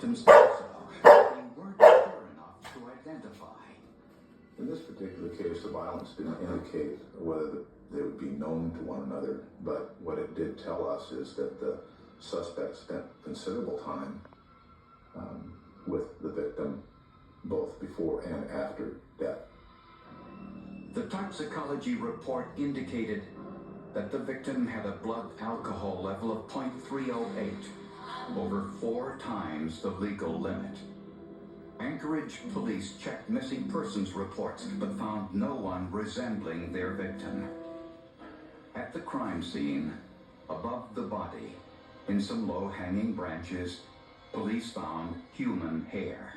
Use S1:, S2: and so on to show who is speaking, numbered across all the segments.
S1: victims also, but they weren't sure enough to identify.
S2: In this particular case, the violence didn't indicate whether they would be known to one another, but what it did tell us is that the suspect spent considerable time with the victim, both before and after death.
S1: The toxicology report indicated that the victim had a blood alcohol level of 0.308, over 4 times the legal limit. Anchorage police checked missing persons reports, but found no one resembling their victim. At the crime scene, above the body, in some low-hanging branches, police found human hair.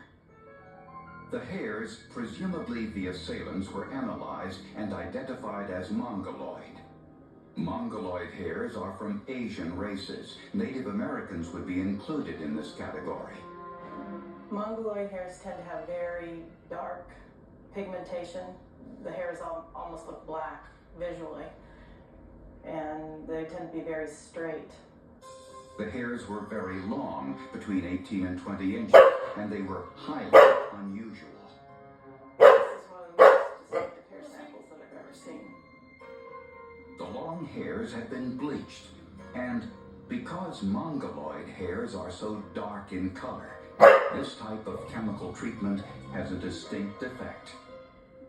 S1: The hairs, presumably the assailants, were analyzed and identified as mongoloid. Mongoloid hairs are from Asian races. Native Americans would be included in this category.
S3: Mongoloid hairs tend to have very dark pigmentation. The hairs almost look black visually, and they tend to be very straight.
S1: The hairs were very long, between 18 and 20 inches, and they were highly unusual.
S3: This is one of the most distinctive hair samples that I've ever seen.
S1: The long hairs had been bleached, and because mongoloid hairs are so dark in color, this type of chemical treatment has a distinct effect.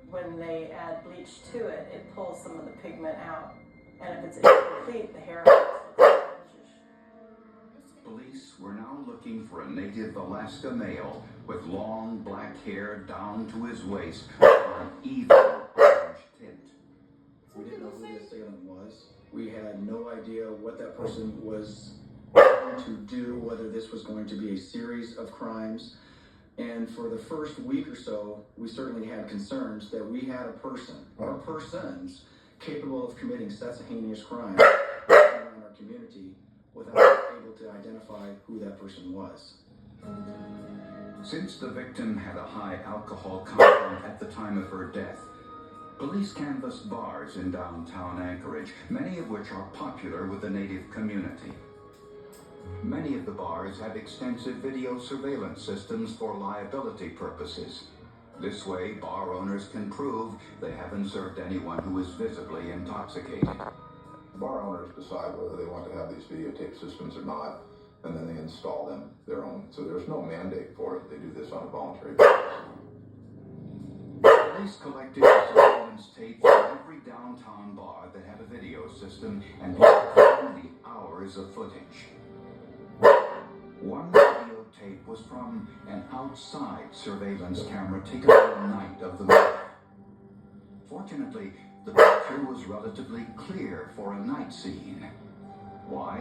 S3: When they add bleach to it, it pulls some of the pigment out, and if it's incomplete, the hair looks orangish.
S1: Police were now looking for a native Alaska male with long black hair down to his waist, or an even orange tint.
S4: We didn't know who the assailant was. We had no idea what that person was going to do, whether this was going to be a series of crimes. And for the first week or so, we certainly had concerns that we had a person or persons capable of committing such a heinous crime around our community without able to identify who that person was.
S1: Since the victim had a high alcohol content at the time of her death, police canvassed bars in downtown Anchorage, many of which are popular with the native community. Many of the bars have extensive video surveillance systems for liability purposes. This way, bar owners can prove they haven't served anyone who is visibly intoxicated.
S2: Bar owners decide whether they want to have these videotape systems or not, and then they install them their own. So there's no mandate for it. They do this on a voluntary basis.
S1: Police collected surveillance tape from every downtown bar that had a video system and found the hours of footage. One videotape was from an outside surveillance camera taken on the night of the murder. Fortunately, the picture was relatively clear for a night scene. Why?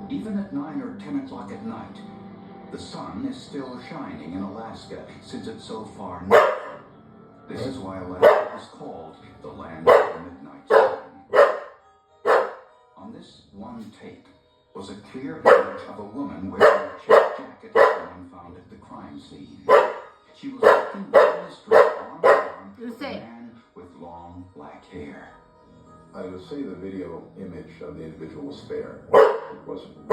S1: Even at 9 or 10 o'clock at night, the sun is still shining in Alaska since it's so far north. This is why Alaska is called the land of the midnight sun. On this one tape was a clear image of a woman wearing a check jacket someone found at the crime scene. She was walking down the street arm in arm with a man with long black hair.
S2: I would say the video image of the individual was fair. It wasn't